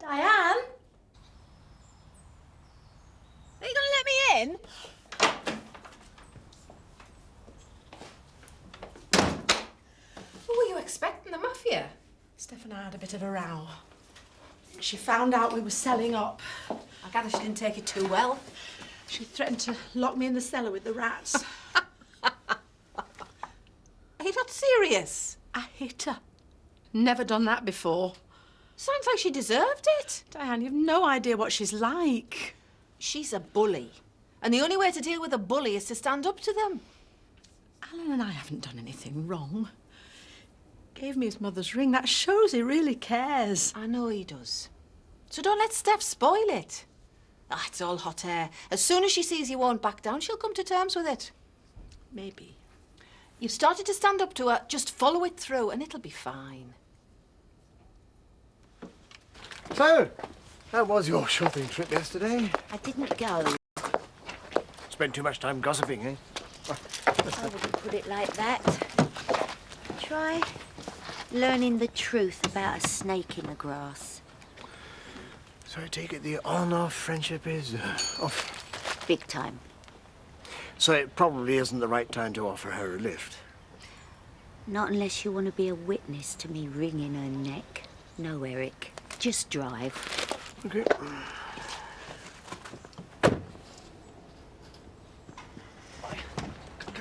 Diane? Are you going to let me in? Who were you expecting, the mafia? Steph and I had a bit of a row. She found out we were selling up. I gather she didn't take it too well. She threatened to lock me in the cellar with the rats. Are you not serious? I hit her. Never done that before. Sounds like she deserved it. Diane, you've no idea what she's like. She's a bully. And the only way to deal with a bully is to stand up to them. Alan and I haven't done anything wrong. Gave me his mother's ring. That shows he really cares. I know he does. So don't let Steph spoil it. Ah, it's all hot air. As soon as she sees you won't back down, she'll come to terms with it. Maybe. You've started to stand up to her. Just follow it through and it'll be fine. So, how was your shopping trip yesterday? I didn't go. Spent too much time gossiping, eh? I wouldn't put it like that. Try learning the truth about a snake in the grass. So I take it the on-off friendship is off. Big time. So it probably isn't the right time to offer her a lift. Not unless you want to be a witness to me wringing her neck. No, Eric. Just drive. Okay.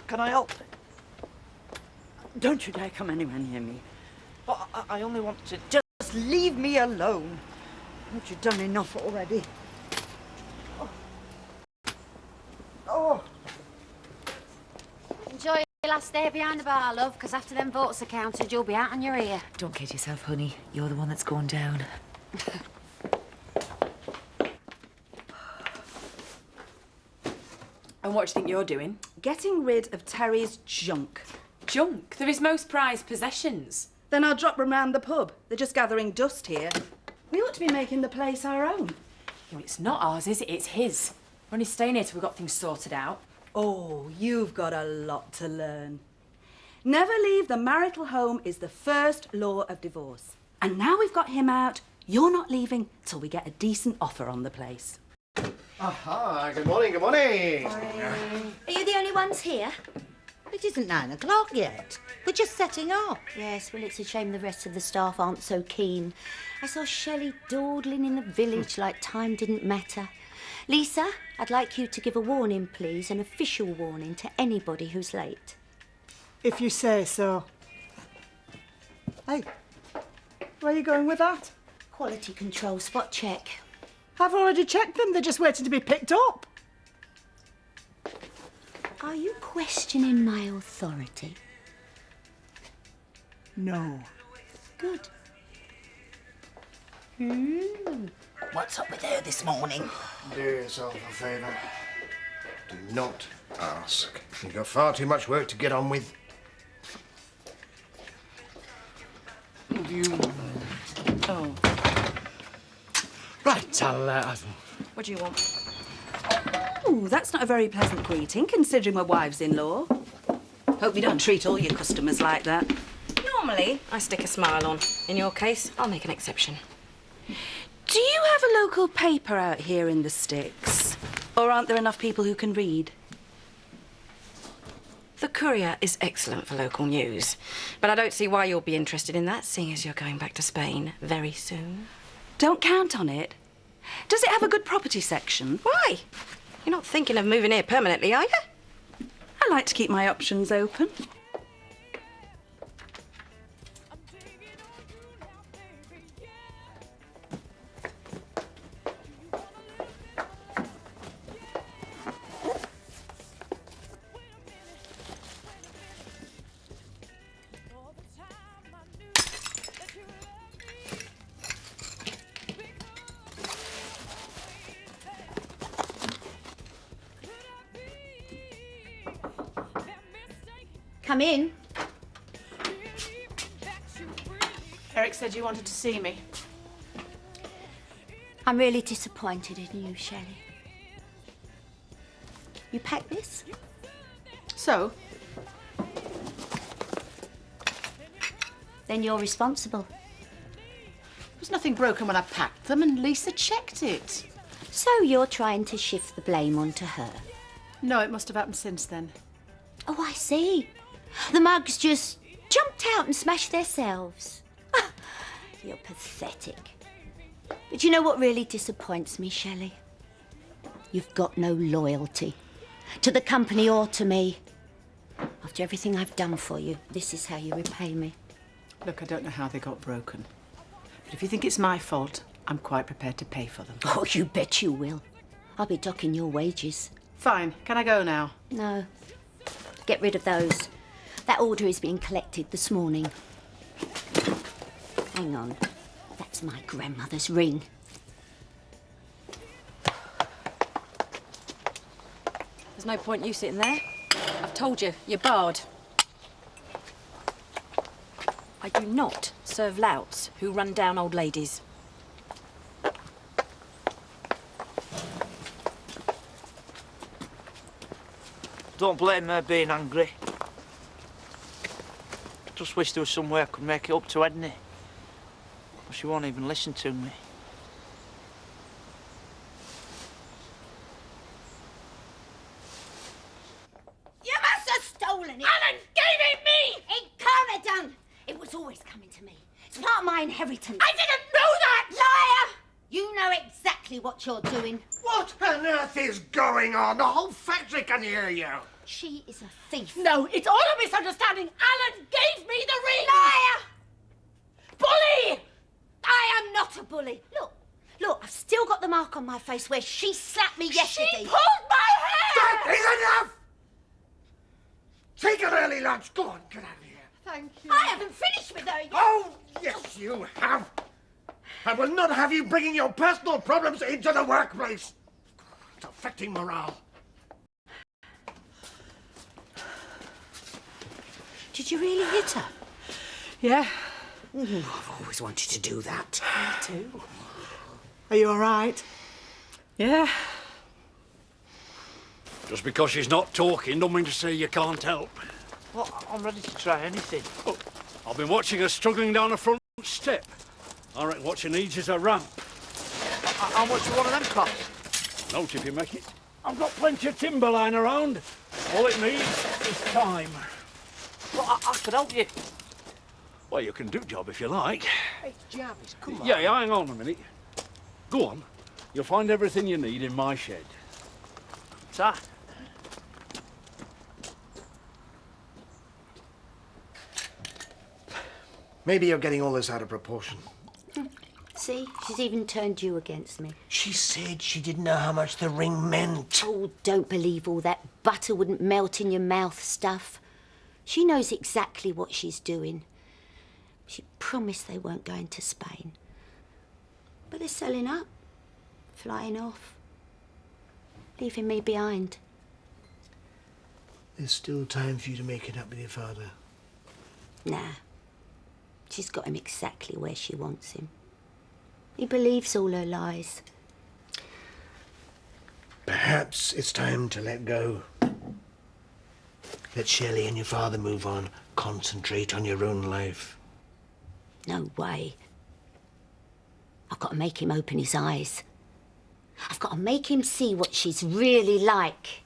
Can I help? Don't you dare come anywhere near me. But I only want to... Just leave me alone. Haven't you done enough already? Oh. Enjoy your last day behind the bar, love, because after them votes are counted, you'll be out on your ear. Don't kid yourself, honey. You're the one that's gone down. And what do you think you're doing? Getting rid of Terry's junk. Junk. They're his most prized possessions. Then I'll drop them round the pub. They're just gathering dust here. We ought to be making the place our own. No, it's not ours, is it? It's his. We're only staying here till we've got things sorted out. Oh, you've got a lot to learn. Never leave the marital home is the first law of divorce. And now we've got him out, you're not leaving till we get a decent offer on the place. Aha, good morning, good morning. Are you the only ones here? It isn't 9 o'clock yet. We're just setting up. Yes, well, it's a shame the rest of the staff aren't so keen. I saw Shelley dawdling in the village like time didn't matter. Lisa, I'd like you to give a warning, please, an official warning to anybody who's late. If you say so. Hey, where are you going with that? Quality control spot check. I've already checked them. They're just waiting to be picked up. Are you questioning my authority? No. Good. What's up with her this morning? Do yourself a favour. Do not ask. You've got far too much work to get on with. Oh. Right, What do you want? Oh, that's not a very pleasant greeting, considering we're wives-in-law. Hope you don't treat all your customers like that. Normally, I stick a smile on. In your case, I'll make an exception. Do you have a local paper out here in the sticks? Or aren't there enough people who can read? The Courier is excellent for local news, but I don't see why you'll be interested in that, seeing as you're going back to Spain very soon. Don't count on it. Does it have a good property section? Why? You're not thinking of moving here permanently, are you? I like to keep my options open. Come in. Eric said you wanted to see me. I'm really disappointed in you, Shelley. You packed this? So? Then you're responsible. was nothing broken when I packed them and Lisa checked it. So you're trying to shift the blame onto her? No, it must have happened since then. Oh, I see. The mugs just jumped out and smashed themselves. You're pathetic. But you know what really disappoints me, Shelley? You've got no loyalty. To the company or to me. After everything I've done for you, this is how you repay me. Look, I don't know how they got broken. But if you think it's my fault, I'm quite prepared to pay for them. Oh, you bet you will. I'll be docking your wages. Fine. Can I go now? No. Get rid of those. That order is being collected this morning. Hang on. That's my grandmother's ring. There's no point you sitting there. I've told you, you're barred. I do not serve louts who run down old ladies. Don't blame her being angry. Just wish there was some way I could make it up to Edney. But she won't even listen to me. You must have stolen it! Alan gave it me! He can't have done! It was always coming to me. It's part of my inheritance. I didn't know that! Liar! You know exactly what you're doing. What on earth is going on? The whole factory can hear you. She is a thief. No, it's all a misunderstanding. Alan gave me the ring! Liar! Bully! I am not a bully. Look, I've still got the mark on my face where she slapped me yesterday. She pulled my hair! That is enough! Take an early lunch. Go on, get out of here. Thank you. I haven't finished with her yet. Oh, yes, you have. I will not have you bringing your personal problems into the workplace. It's affecting morale. Did you really hit her? Yeah. I've always wanted to do that. Me too. Are you all right? Yeah. Just because she's not talking don't mean to say you can't help. Well, I'm ready to try anything. Oh, I've been watching her struggling down a front step. I reckon what she needs is a ramp. How much do one of them cost? Note if you make it. I've got plenty of timber lying around. All it needs is time. Well, I could help you. Well, you can do job if you like. Hey, Jarvis, come on. Yeah, hang on a minute. Go on. You'll find everything you need in my shed. Sir? Maybe you're getting all this out of proportion. See, she's even turned you against me. She said she didn't know how much the ring meant. Oh, don't believe all that butter wouldn't melt in your mouth stuff. She knows exactly what she's doing. She promised they weren't going to Spain. But they're selling up, flying off, leaving me behind. There's still time for you to make it up with your father. Nah, she's got him exactly where she wants him. He believes all her lies. Perhaps it's time to let go. Let Shelley and your father move on. Concentrate on your own life. No way. I've got to make him open his eyes. I've got to make him see what she's really like.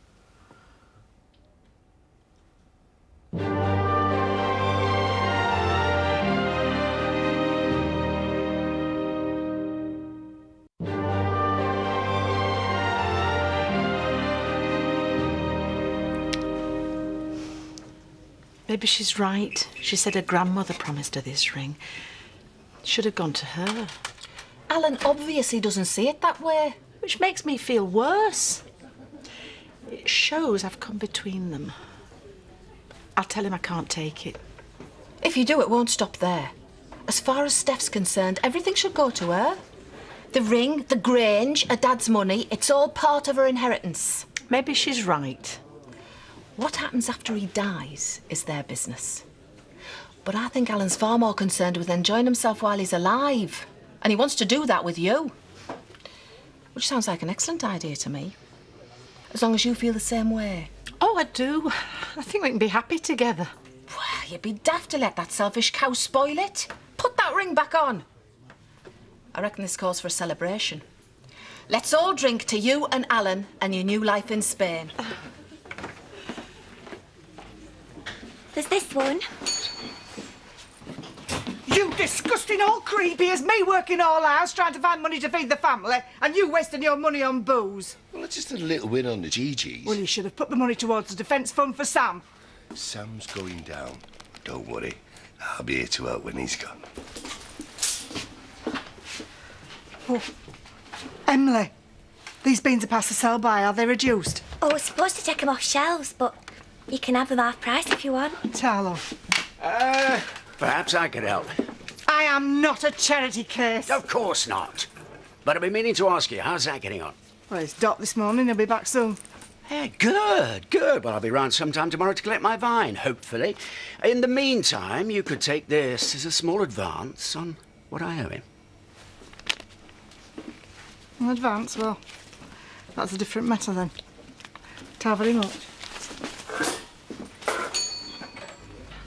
Maybe she's right. She said her grandmother promised her this ring. Should have gone to her. Alan obviously doesn't see it that way, which makes me feel worse. It shows I've come between them. I'll tell him I can't take it. If you do, it won't stop there. As far as Steph's concerned, everything should go to her. The ring, the Grange, her dad's money, it's all part of her inheritance. Maybe she's right. What happens after he dies is their business. But I think Alan's far more concerned with enjoying himself while he's alive. And he wants to do that with you. Which sounds like an excellent idea to me. As long as you feel the same way. Oh, I do. I think we can be happy together. Well, you'd be daft to let that selfish cow spoil it. Put that ring back on. I reckon this calls for a celebration. Let's all drink to you and Alan and your new life in Spain. There's this one. You disgusting old creepy as me working all hours trying to find money to feed the family and you wasting your money on booze. Well, it's just a little win on the GGs. Well, you should have put the money towards the defence fund for Sam. Sam's going down. Don't worry. I'll be here to help when he's gone. Oh. Emily, these beans are past the sell-by. Are they reduced? Oh, we're supposed to take them off shelves, but you can have them half price if you want. Tarlo. Perhaps I could help. I am not a charity case. Of course not. But I've been meaning to ask you, how's that getting on? Well, it's Doc this morning. He'll be back soon. Yeah, good, good. Well, I'll be round sometime tomorrow to collect my vine, hopefully. In the meantime, you could take this as a small advance on what I owe him. In advance? Well, that's a different matter then. Ta very much.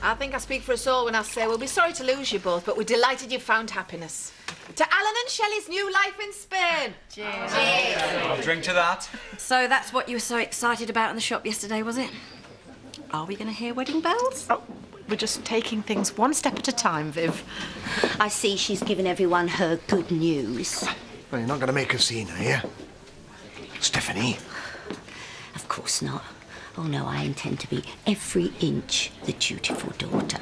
I think I speak for us all when I say we'll be sorry to lose you both, but we're delighted you've found happiness. To Alan and Shelley's new life in Spain. Cheers. Cheers. I'll drink to that. So that's what you were so excited about in the shop yesterday, was it? Are we going to hear wedding bells? Oh, we're just taking things one step at a time, Viv. I see she's given everyone her good news. Well, you're not going to make a scene, are you? Stephanie? Of course not. Oh, no, I intend to be every inch the dutiful daughter.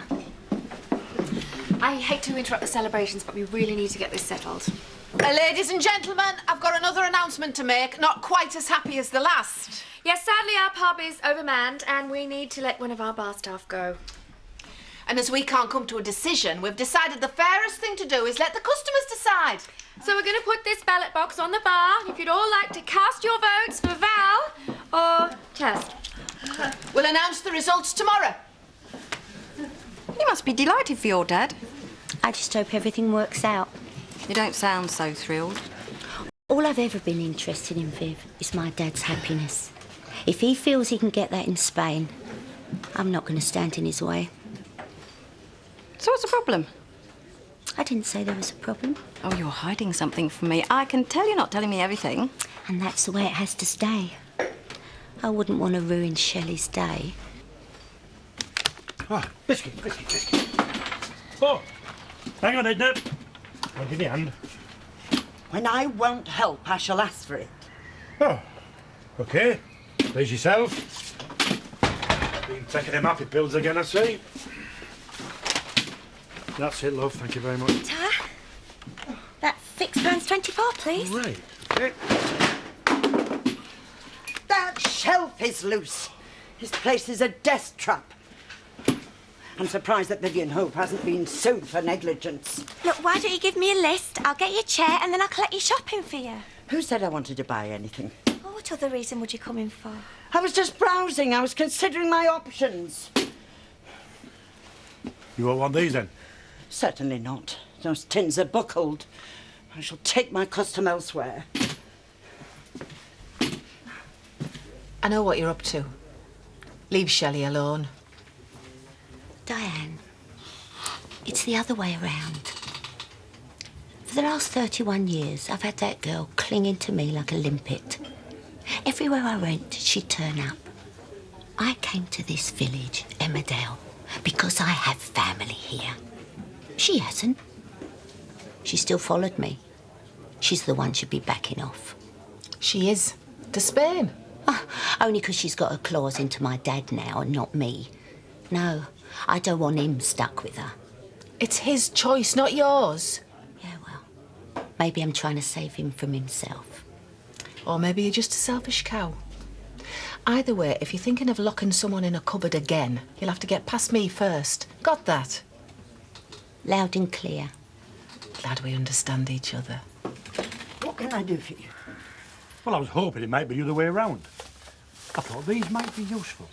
I hate to interrupt the celebrations, but we really need to get this settled. Ladies and gentlemen, I've got another announcement to make, not quite as happy as the last. Yes, sadly our pub is overmanned and we need to let one of our bar staff go. And as we can't come to a decision, we've decided the fairest thing to do is let the customers decide. So we're going to put this ballot box on the bar. If you'd all like to cast your votes for Val or Tess. We'll announce the results tomorrow. You must be delighted for your dad. I just hope everything works out. You don't sound so thrilled. All I've ever been interested in, Viv, is my dad's happiness. If he feels he can get that in Spain, I'm not going to stand in his way. So what's the problem? I didn't say there was a problem. Oh, you're hiding something from me. I can tell you're not telling me everything. And that's the way it has to stay. I wouldn't want to ruin Shelley's day. Ah, biscuit. Oh, hang on, Edna. I'll give you a hand. When I won't help, I shall ask for it. Oh, OK. Please yourself. Been taking them happy pills again, I see. That's it, love. Thank you very much. Ta, that's £6.24, please. Right. That shelf is loose. This place is a death trap. I'm surprised that Vivian Hope hasn't been sued for negligence. Look, why don't you give me a list? I'll get you a chair and then I'll collect your shopping for you. Who said I wanted to buy anything? Oh, what other reason would you come in for? I was just browsing. I was considering my options. You won't want these, then? Certainly not. Those tins are buckled. I shall take my custom elsewhere. I know what you're up to. Leave Shelley alone. Diane, it's the other way around. For the last 31 years, I've had that girl clinging to me like a limpet. Everywhere I went, she'd turn up. I came to this village, Emmerdale, because I have family here. She hasn't. She still followed me. She's the one should be backing off. She is. To Spain. Oh, only because she's got her claws into my dad now and not me. No, I don't want him stuck with her. It's his choice, not yours. Yeah, well, maybe I'm trying to save him from himself. Or maybe you're just a selfish cow. Either way, if you're thinking of locking someone in a cupboard again, you'll have to get past me first. Got that? Loud and clear. Glad we understand each other. What can I do for you? Well, I was hoping it might be the other way around. I thought these might be useful.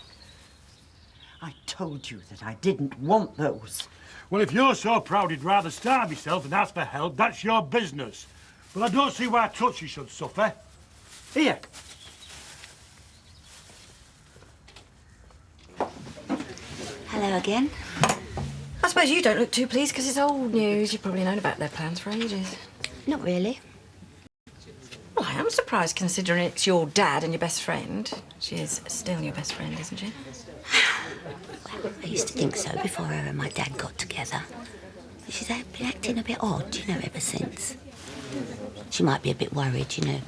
I told you that I didn't want those. Well, if you're so proud you'd rather starve yourself than ask for help, that's your business. But I don't see why Touchy should suffer. Here. Hello again. I suppose you don't look too pleased because it's old news. You've probably known about their plans for ages. Not really. Well, I am surprised considering it's your dad and your best friend. She is still your best friend, isn't she? Well, I used to think so before her and my dad got together. She's been acting a bit odd, you know, ever since. She might be a bit worried, you know.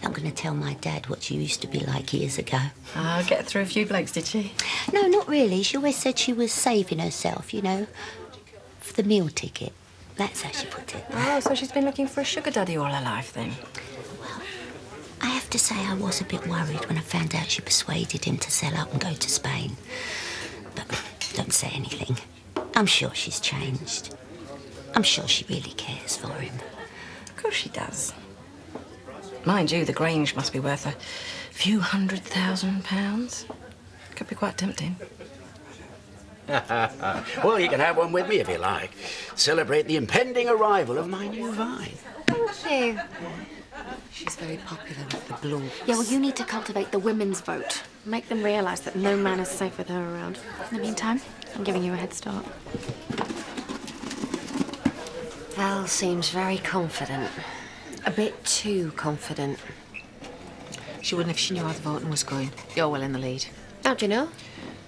I'm going to tell my dad what she used to be like years ago. Ah, get through a few blokes, did she? No, not really. She always said she was saving herself, you know, for the meal ticket. That's how she put it. Oh, so she's been looking for a sugar daddy all her life, then? Well, I have to say I was a bit worried when I found out she persuaded him to sell up and go to Spain. But don't say anything. I'm sure she's changed. I'm sure she really cares for him. Of course she does. Mind you, the Grange must be worth a few £100,000. Could be quite tempting. Well, you can have one with me if you like. Celebrate the impending arrival of my new vine. Thank you. She's very popular with the blokes. Yeah, well, you need to cultivate the women's vote. Make them realise that no man is safe with her around. In the meantime, I'm giving you a head start. Val seems very confident. A bit too confident. She wouldn't if she knew how the voting was going. You're well in the lead. How do you know?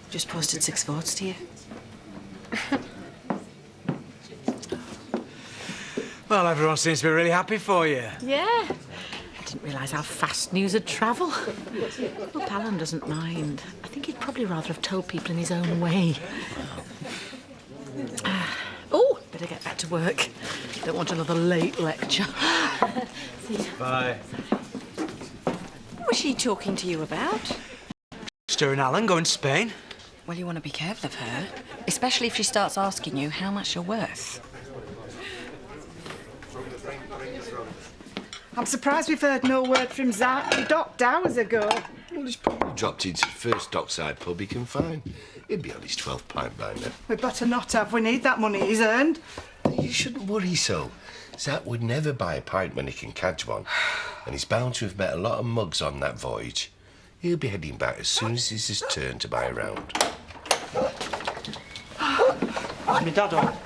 Just posted 6 votes to you. Well, everyone seems to be really happy for you. Yeah. I didn't realise how fast news would travel. Well, Pallan doesn't mind. I think he'd probably rather have told people in his own way. Oh, better get back to work. Don't want another late lecture. See ya. Bye. What was she talking to you about? Stu and Alan going to Spain. Well, you want to be careful of her, especially if she starts asking you how much you're worth. I'm surprised we've heard no word from Zach. He docked hours ago. Well, he's probably dropped into the first dockside pub he can find. He'll be on his 12th pint by now. We better not have. We need that money he's earned. You shouldn't worry so. Zach would never buy a pint when he can catch one. And he's bound to have met a lot of mugs on that voyage. He'll be heading back as soon as it's his turn to buy a round. Is my dad on?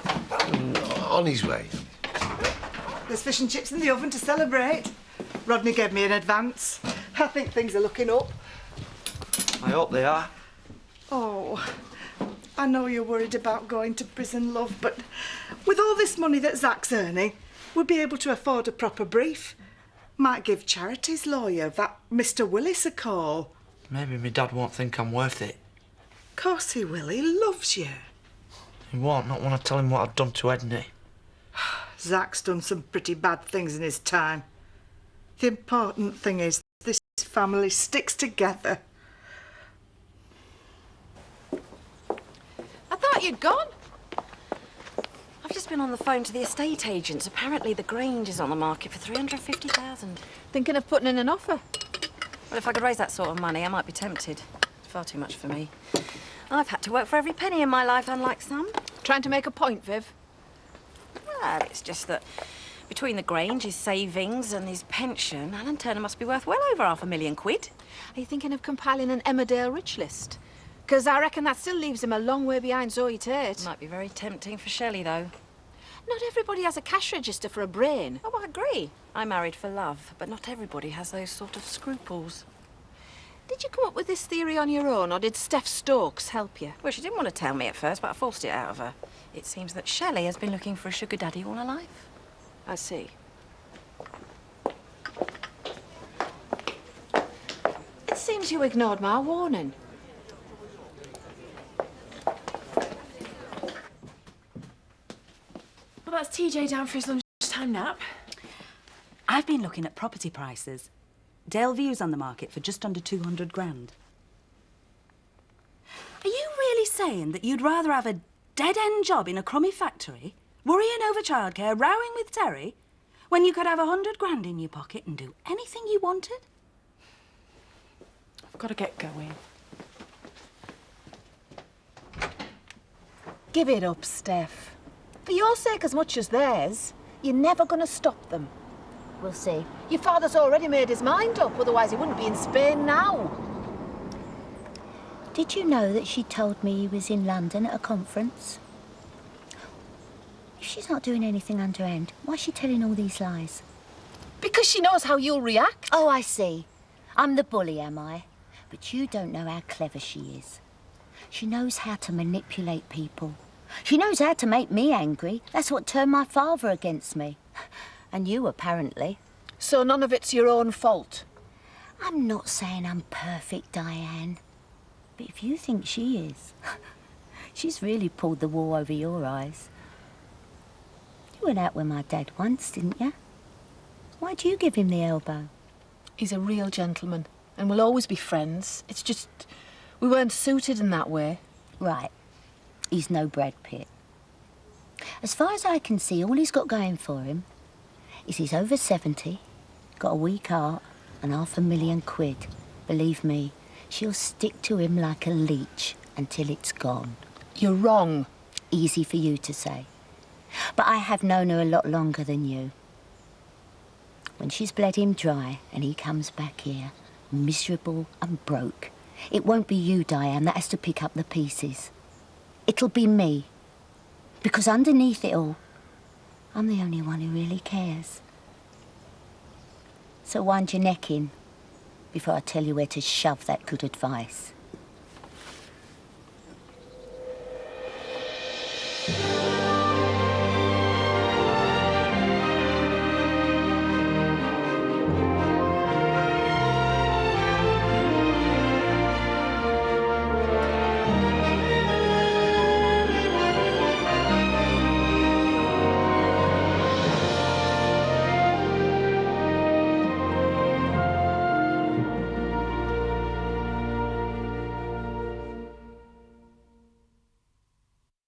On his way. There's fish and chips in the oven to celebrate. Rodney gave me an advance. I think things are looking up. I hope they are. Oh, I know you're worried about going to prison, love, but with all this money that Zach's earning, we'll be able to afford a proper brief. Might give Charity's lawyer, that Mr. Willis, a call. Maybe my dad won't think I'm worth it. Of course he will. He loves you. He won't, not when I tell him what I've done to Edney. Zach's done some pretty bad things in his time. The important thing is this family sticks together. I thought you'd gone. I've just been on the phone to the estate agents. Apparently the Grange is on the market for $350,000. Thinking of putting in an offer? Well, if I could raise that sort of money, I might be tempted. It's far too much for me. I've had to work for every penny in my life, unlike some. Trying to make a point, Viv? Well, it's just that between the Grange, his savings and his pension, Alan Turner must be worth well over £500,000. Are you thinking of compiling an Emmerdale rich list? Because I reckon that still leaves him a long way behind Zoe Tate. Might be very tempting for Shelley, though. Not everybody has a cash register for a brain. Oh, I agree. I married for love, but not everybody has those sort of scruples. Did you come up with this theory on your own, or did Steph Stokes help you? Well, she didn't want to tell me at first, but I forced it out of her. It seems that Shelley has been looking for a sugar daddy all her life. I see. It seems you ignored my warning. Well, that's TJ down for his lunchtime nap. I've been looking at property prices. Dale View's on the market for just under 200 grand. Are you really saying that you'd rather have a dead-end job in a crummy factory, worrying over childcare, rowing with Terry, when you could have 100 grand in your pocket and do anything you wanted? I've got to get going. Give it up, Steph. For your sake as much as theirs, you're never going to stop them. We'll see. Your father's already made his mind up, otherwise he wouldn't be in Spain now. Did you know that she told me he was in London at a conference? If She's not doing anything underhand. Why is she telling all these lies? Because she knows how you'll react. Oh, I see. I'm the bully, am I? But you don't know how clever she is. She knows how to manipulate people. She knows how to make me angry. That's what turned my father against me. And you, apparently. So none of it's your own fault? I'm not saying I'm perfect, Diane. But if you think she is, she's really pulled the wool over your eyes. You went out with my dad once, didn't you? Why'd you give him the elbow? He's a real gentleman, and we'll always be friends. It's just, we weren't suited in that way. Right. He's no Brad Pitt. As far as I can see, all he's got going for him is he's over 70, got a weak heart, and £500,000. Believe me, she'll stick to him like a leech until it's gone. You're wrong. Easy for you to say. But I have known her a lot longer than you. When she's bled him dry and he comes back here, miserable and broke, it won't be you, Diane, that has to pick up the pieces. It'll be me. Because underneath it all, I'm the only one who really cares. So wind your neck in before I tell you where to shove that good advice.